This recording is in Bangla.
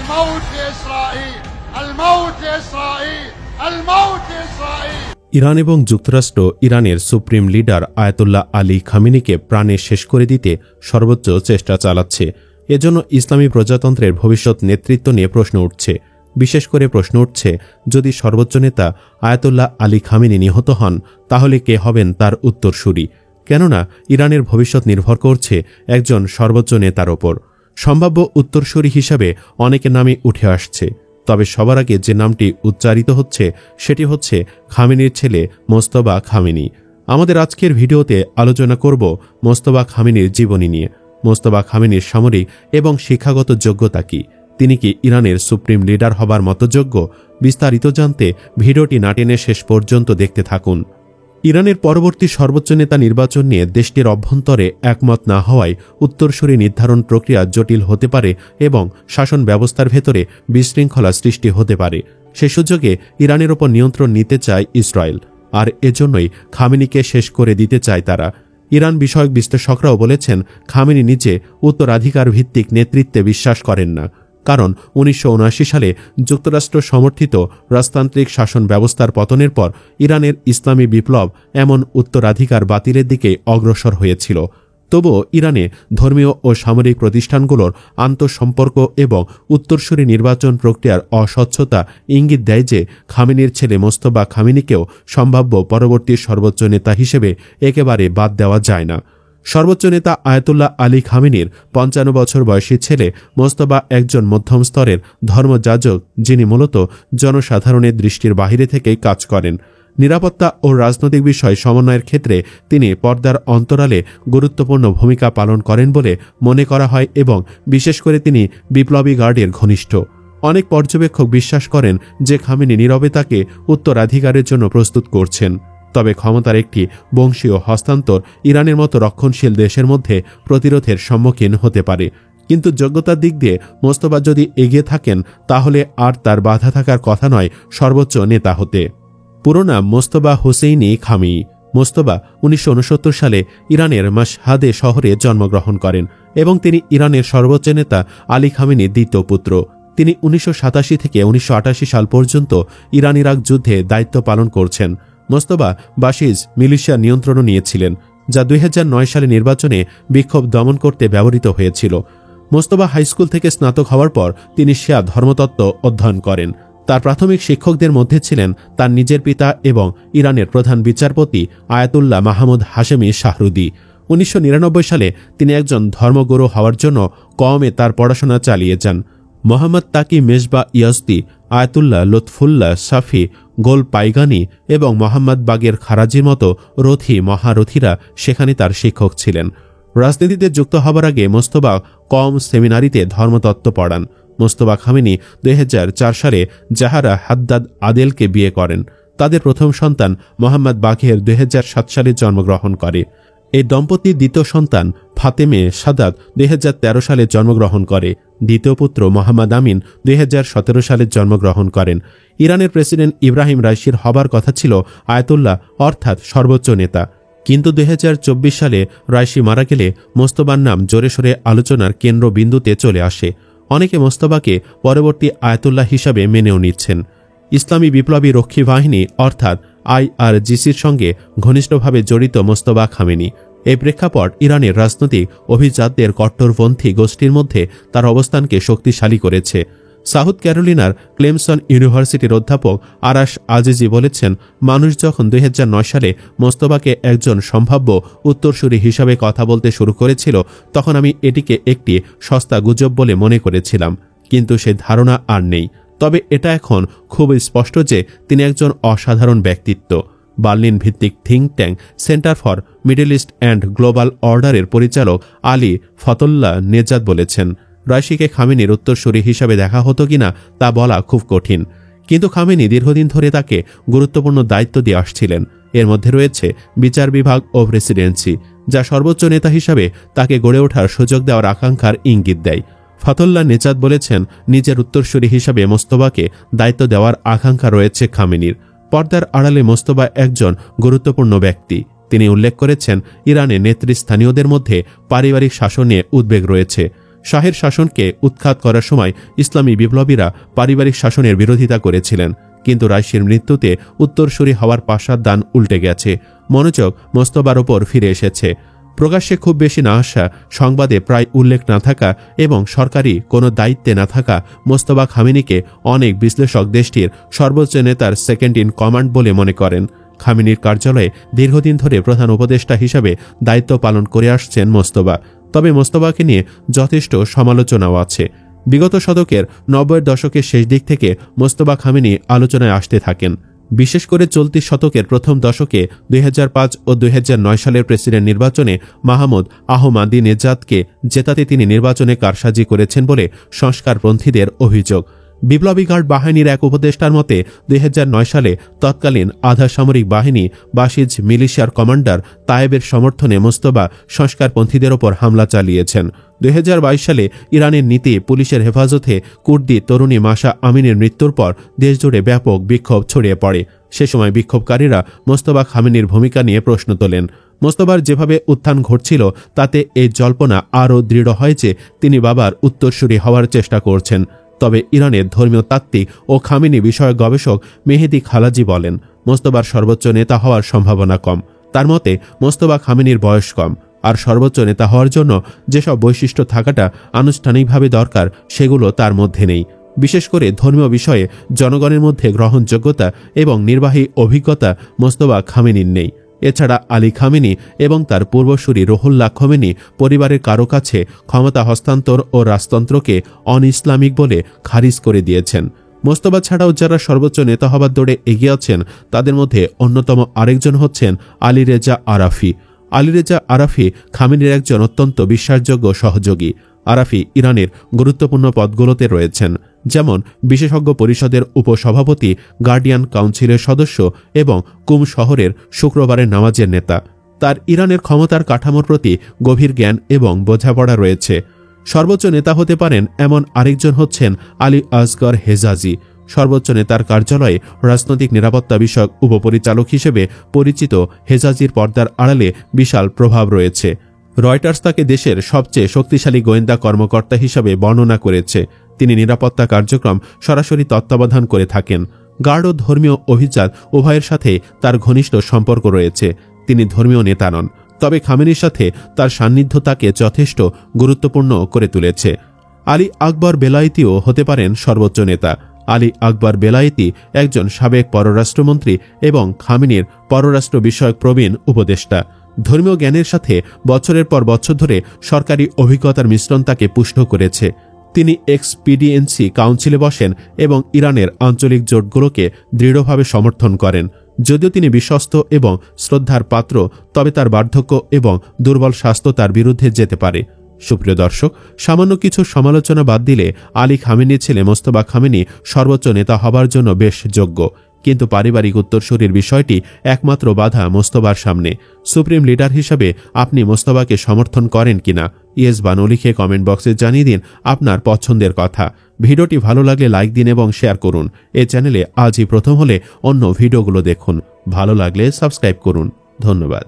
الموت لإسرائيل الموت لإسرائيل الموت لإسرائيل। ইরান এবং যুক্তরাষ্ট্র ইরানের সুপ্রিম লিডার আয়াতুল্লাহ আলী খামেনিকে প্রাণে শেষ করে দিতে সর্বোচ্চ চেষ্টা চালাচ্ছে। এজন্য ইসলামী প্রজাতন্ত্রের ভবিষ্যৎ নেতৃত্ব নিয়ে প্রশ্ন উঠছে। বিশেষ করে প্রশ্ন উঠছে, যদি সর্বোচ্চ নেতা আয়াতুল্লাহ আলী খামেনি নিহত হন তাহলে কে হবেন তার উত্তরসূরি? কেননা ইরানের ভবিষ্যৎ নির্ভর করছে একজন সর্বোচ্চ নেতার ওপর। সম্ভাব্য উত্তরসূরি হিসাবে অনেকের নামই উঠে আসছে, তবে সবার আগে যে নামটি উচ্চারিত হচ্ছে সেটি হচ্ছে খামেনির ছেলে মোস্তফা খামেনি। আমাদের আজকের ভিডিওতে আলোচনা করব মোস্তফা খামেনির জীবনী নিয়ে। মোস্তফা খামেনির সামরিক এবং শিক্ষাগত যোগ্যতা কি? তিনি কি ইরানের সুপ্রিম লিডার হবার মতো যোগ্য? বিস্তারিত জানতে ভিডিওটি না টেনে শেষ পর্যন্ত দেখতে থাকুন। ইরানের পরবর্তী সর্বোচ্চ নেতা নির্বাচন নিয়ে দেশটির অভ্যন্তরে একমত না হওয়ায় উত্তরসূরি নির্ধারণ প্রক্রিয়া জটিল হতে পারে এবং শাসন ব্যবস্থার ভেতরে বিশৃঙ্খলা সৃষ্টি হতে পারে। সে সুযোগে ইরানের ওপর নিয়ন্ত্রণ নিতে চায় ইসরায়েল, আর এজন্যই খামেনিকে শেষ করে দিতে চায় তারা। ইরান বিষয়ক বিশ্লেষকরাও বলেছেন, খামেনি নিজে উত্তরাধিকার ভিত্তিক নেতৃত্বে বিশ্বাস করেন না, কারণ 1979 সালে যুক্তরাষ্ট্র সমর্থিত রাজতান্ত্রিক শাসন ব্যবস্থার পতনের পর ইরানের ইসলামী বিপ্লব এমন উত্তরাধিকার বাতিলের দিকে অগ্রসর হয়েছিল। তবুও ইরানে ধর্মীয় ও সামরিক প্রতিষ্ঠানগুলোর আন্তঃসম্পর্ক এবং উত্তরসূরি নির্বাচন প্রক্রিয়ার অস্বচ্ছতা ইঙ্গিত দেয় যে খামেনির ছেলে মোস্তফা খামেনিকেও সম্ভাব্য পরবর্তী সর্বোচ্চ নেতা হিসেবে একেবারে বাদ দেওয়া যায় না। সর্বোচ্চ নেতা আয়াতুল্লাহ আলী খামেনির 55 বছর বয়সী ছেলে মোস্তফা একজন মধ্যম স্তরের ধর্মযাজক, যিনি মূলত জনসাধারণের দৃষ্টির বাহিরে থেকেই কাজ করেন। নিরাপত্তা ও রাজনৈতিক বিষয় সমন্বয়ের ক্ষেত্রে তিনি পর্দার অন্তরালে গুরুত্বপূর্ণ ভূমিকা পালন করেন বলে মনে করা হয় এবং বিশেষ করে তিনি বিপ্লবী গার্ডের ঘনিষ্ঠ। অনেক পর্যবেক্ষক বিশ্বাস করেন যে খামেনি নীরবে তাকে উত্তরাধিকারের জন্য প্রস্তুত করছেন। তবে ক্ষমতার একটি বংশীয় হস্তান্তর ইরানের মতো রক্ষণশীল দেশের মধ্যে প্রতিরোধের সম্মুখীন হতে পারে। কিন্তু যোগ্যতার দিক দিয়ে মোস্তফা যদি এগিয়ে থাকেন তাহলে আর তার বাধা থাকার কথা নয় সর্বোচ্চ নেতা হতে। পুরো নাম মোস্তফা হুসেইনি খামেনি। মোস্তফা 1969 সালে ইরানের মাশহাদে শহরে জন্মগ্রহণ করেন এবং তিনি ইরানের সর্বোচ্চ নেতা আলী খামেনির দ্বিতীয় পুত্র। তিনি 1987 থেকে 1988 সাল পর্যন্ত ইরান ইরাক যুদ্ধে দায়িত্ব পালন করছেন। মোস্তফা বাশিজ মিলিশিয়া নিয়ন্ত্রণও নিয়েছিলেন, যা 2009 সালে নির্বাচনে বিক্ষোভ দমন করতে ব্যবহৃত হয়েছিল। মোস্তফা হাইস্কুল থেকে স্নাতক হওয়ার পর তিনি শিয়া ধর্মতত্ত্ব অধ্যয়ন করেন। তার প্রাথমিক শিক্ষকদের মধ্যে ছিলেন তার নিজের পিতা এবং ইরানের প্রধান বিচারপতি আয়াতুল্লাহ মাহমুদ হাশেমি শাহরুদি। 1999 সালে তিনি একজন ধর্মগুরু হওয়ার জন্য কওমে তার পড়াশোনা চালিয়ে যান। মোহাম্মদ তাকি মেজবা ইয়াজদি, আয়াতুল্লাহ লুৎফুল্লাহ শাফি, গোল পাইগানি এবং মোহাম্মদ বাগের খারাজির মতো রথী মহারথীরা সেখানে তার শিক্ষক ছিলেন। রাজনীতিতে যুক্ত হবার আগে মোস্তফা কওম সেমিনারিতে ধর্মতত্ত্ব পড়ান। মোস্তফা খামেনি 2004 সালে জাহারা হাদ্দাদ আদেলকে বিয়ে করেন। তাদের প্রথম সন্তান মোহাম্মদ বাঘের 2007 সালে জন্মগ্রহণ করে। এই দম্পতির দ্বিতীয় সন্তান ফাতেমে সাদাত 2013 সালে জন্মগ্রহণ করে। দ্বিতীয় পুত্র মোহাম্মদ আমিন 2017 সালে জন্মগ্রহণ করেন। ইরানের প্রেসিডেন্ট ইব্রাহিম রাইসির হবার কথা ছিল আয়াতুল্লাহ অর্থাৎ সর্বোচ্চ নেতা, কিন্তু 2024 সালে রাইসি মারা গেলে মোস্তফার নাম জোরে সোরে আলোচনার কেন্দ্রবিন্দুতে চলে আসে। অনেকে মোস্তফাকে পরবর্তী আয়াতুল্লাহ হিসাবে মেনেও নিচ্ছেন। ইসলামী বিপ্লবী রক্ষী বাহিনী অর্থাৎ IRGCর সঙ্গে ঘনিষ্ঠভাবে জড়িত মোস্তফা খামেনি। এই প্রেক্ষাপট ইরানের রাজনৈতিক অভিজাতদের কট্টরপন্থী গোষ্ঠীর মধ্যে তার অবস্থানকে শক্তিশালী করেছে। সাউথ ক্যারোলিনার ক্লেমসন ইউনিভার্সিটির অধ্যাপক আরাশ আজিজি বলেছেন, মানুষ যখন 2009 সালে মোস্তফাকে একজন সম্ভাব্য উত্তরসূরি হিসাবে কথা বলতে শুরু করেছিল তখন আমি এটিকে একটি সস্তা গুজব বলে মনে করেছিলাম, কিন্তু সে ধারণা আর নেই। তবে এটা এখন খুব স্পষ্ট যে তিনি একজন অসাধারণ ব্যক্তিত্ব। বার্লিন ভিত্তিক think tank centre for middle east and global অর্ডারের পরিচালক আলী ফতল্লাহ নেজাদ বলেছেন, রাইসিকে খামেনির উত্তরসূরি হিসাবে দেখা হতো কিনা তা বলা খুব কঠিন, কিন্তু খামেনি দীর্ঘদিন ধরে তাকে গুরুত্বপূর্ণ দায়িত্ব দিয়ে আসছিলেন। এর মধ্যে রয়েছে বিচার বিভাগ ও প্রেসিডেন্সি, যা সর্বোচ্চ নেতা হিসাবে তাকে গড়ে ওঠার সুযোগ দেওয়ার আকাঙ্ক্ষার ইঙ্গিত দেয়। ফতল্লাহ নেজাদ বলেছেন, নিজের উত্তরসূরি হিসাবে মোস্তফাকে দায়িত্ব দেওয়ার আকাঙ্ক্ষা রয়েছে খামেনির। পর্দার আড়ালে মোস্তফা একজন গুরুত্বপূর্ণ ব্যক্তি। তিনি উল্লেখ করেছেন, ইরানে নেতৃস্থানীয়দের মধ্যে পারিবারিক শাসন নিয়ে উদ্বেগ রয়েছে। শাহের শাসনকে উৎখাত করার সময় ইসলামী বিপ্লবীরা পারিবারিক শাসনের বিরোধিতা করেছিলেন, কিন্তু রাইসির মৃত্যুতে উত্তরসূরি হওয়ার পাশার দান উল্টে গেছে। মনোযোগ মোস্তফার ওপর ফিরে এসেছে। প্রকাশ্যে খুব বেশি না আসা, সংবাদে প্রায় উল্লেখ না থাকা এবং সরকারি কোনো দায়িত্বে না থাকা মোস্তফা খামেনিকে অনেক বিশ্লেষক দেশটির সর্বোচ্চ নেতার সেকেন্ড ইন কমান্ড বলে মনে করেন। খামেনির কার্যালয়ে দীর্ঘদিন ধরে প্রধান উপদেষ্টা হিসাবে দায়িত্ব পালন করে আসছেন মোস্তফা। তবে মোস্তফাকে নিয়ে যথেষ্ট সমালোচনাও আছে। বিগত শতকের 90-এর দশকের শেষ দিক থেকে মোস্তফা খামেনি আলোচনায় আসতে থাকেন। বিশেষ করে চলতি শতকের প্রথম দশকে 2005 ও 2009 সালের প্রেসিডেন্ট নির্বাচনে মাহমুদ আহমাদিনেজাদকে জেতাতে তিনি নির্বাচনে কারসাজি করেছেন বলে সংস্কারপন্থীদের অভিযোগ। বিপ্লবী গার্ড বাহিনীর এক উপদেষ্টার মতে 2009 সালে তৎকালীন আধা সামরিক বাহিনী বাসিজ মিলিশিয়ার কমান্ডার তায়েবের সমর্থনে মোস্তফা সংস্কারপন্থীদের ওপর হামলা চালিয়েছেন। 2022 সালে ইরানের নীতি পুলিশের হেফাজতে কুর্দি তরুণী মাসা আমিনের মৃত্যুর পর দেশজুড়ে ব্যাপক বিক্ষোভ ছড়িয়ে পড়ে। সে সময় বিক্ষোভকারীরা মোস্তফা খামেনির ভূমিকা নিয়ে প্রশ্ন তোলেন। মোস্তফার যেভাবে উত্থান ঘটছিল তাতে এই জল্পনা আরও দৃঢ় হয় যে তিনি বাবার উত্তরসূরি হওয়ার চেষ্টা করছেন। তবে ইরানের ধর্মীয় তাত্ত্বিক ও খামেনি বিষয়ক গবেষক মেহেদি খালাজি বলেন, মোস্তফার সর্বোচ্চ নেতা হওয়ার সম্ভাবনা কম। তার মতে মোস্তফা খামেনির বয়স কম, আর সর্বোচ্চ নেতা হওয়ার জন্য যেসব বৈশিষ্ট্য থাকাটা আনুষ্ঠানিকভাবে দরকার সেগুলো তার মধ্যে নেই। বিশেষ করে ধর্মীয় বিষয়ে জনগণের মধ্যে গ্রহণযোগ্যতা এবং নির্বাহী অভিজ্ঞতা মোস্তফা খামেনির নেই। এছাড়া আলী খামেনি এবং তার পূর্বসূরি রুহুল্লাহ খোমেনি পরিবারের কারো কাছে ক্ষমতা হস্তান্তর ও রাজতন্ত্রকে অন ইসলামিক বলে খারিজ করে দিয়েছেন। মোস্তফা ছাড়াও যারা সর্বোচ্চ নেতা হবার দৌড়ে এগিয়ে আছেন তাদের মধ্যে অন্যতম আরেকজন হচ্ছেন আলী রেজা আরাফি। আলী রেজা আরাফি খামেনির একজন অত্যন্ত বিশ্বাসযোগ্য সহযোগী। আরাফি ইরানের গুরুত্বপূর্ণ পদগুলোতে রয়েছেন, যেমন বিশেষজ্ঞ পরিষদের উপসভাপতি, গার্ডিয়ান কাউন্সিলের সদস্য এবং কুম শহরের শুক্রবারের নামাজের নেতা। তার ইরানের ক্ষমতার কাঠামোর প্রতি গভীর জ্ঞান এবং বোঝাপড়া রয়েছে। সর্বোচ্চ নেতা হতে পারেন এমন আরেকজন হচ্ছেন আলী আসগর হেজাজি। সর্বোচ্চ নেতার কার্যালয়ে রাজনৈতিক নিরাপত্তা বিষয়ক উপপরিচালক হিসেবে পরিচিত হেজাজির পর্দার আড়ালে বিশাল প্রভাব রয়েছে। রয়টার্স তাকে দেশের সবচেয়ে শক্তিশালী গোয়েন্দা কর্মকর্তা হিসাবে বর্ণনা করেছে। তিনি নিরাপত্তা কার্যক্রম সরাসরি তত্ত্বাবধান করে থাকেন। গার্ড ও ধর্মীয় অভিজাত উভয়ের সাথে তার ঘনিষ্ঠ সম্পর্ক রয়েছে। তিনি ধর্মীয় নেতা নন, তবে খামেনির সাথে তার সান্নিধ্য তাকে যথেষ্ট গুরুত্বপূর্ণ করে তুলেছে। আলী আকবর বেলায়েতিও হতে পারেন সর্বোচ্চ নেতা। আলী আকবর বেলায়েতি একজন সাবেক পররাষ্ট্রমন্ত্রী এবং খামেনির পররাষ্ট্র বিষয়ক প্রবীণ উপদেষ্টা। ধর্মীয় জ্ঞানের সাথে বছরের পর বছর ধরে সরকারি অভিজ্ঞতার মিশ্রণ তাকে পুষ্ট করেছে। তিনি এক্সপিডিয়েন্সি কাউন্সিলে বসেন এবং ইরানের আঞ্চলিক জোটগুলোকে দৃঢ়ভাবে সমর্থন করেন। যদিও তিনি বিশ্বস্ত এবং শ্রদ্ধার পাত্র, তবে তার বার্ধক্য এবং দুর্বল স্বাস্থ্য তার বিরুদ্ধে যেতে পারে। সুপ্রিয় দর্শক, সামান্য কিছু সমালোচনা বাদ দিলে আলী খামেনির ছেলে মোস্তফা খামেনি সর্বোচ্চ নেতা হবার জন্য বেশ যোগ্য। কিন্তু পারিবারিক উত্তরসূরির বিষয়টি একমাত্র বাধা মোস্তফার সামনে। সুপ্রিম লিডার হিসাবে আপনি মোস্তফাকে সমর্থন করেন কিনা? ইয়েস বা নো লিখে কমেন্ট বক্সে জানিয়ে দিন আপনার পছন্দের কথা। ভিডিওটি ভালো লাগলে লাইক দিন এবং শেয়ার করুন। এই চ্যানেলে আজই প্রথম হলে অন্য ভিডিওগুলো দেখুন। ভালো লাগলে সাবস্ক্রাইব করুন। ধন্যবাদ।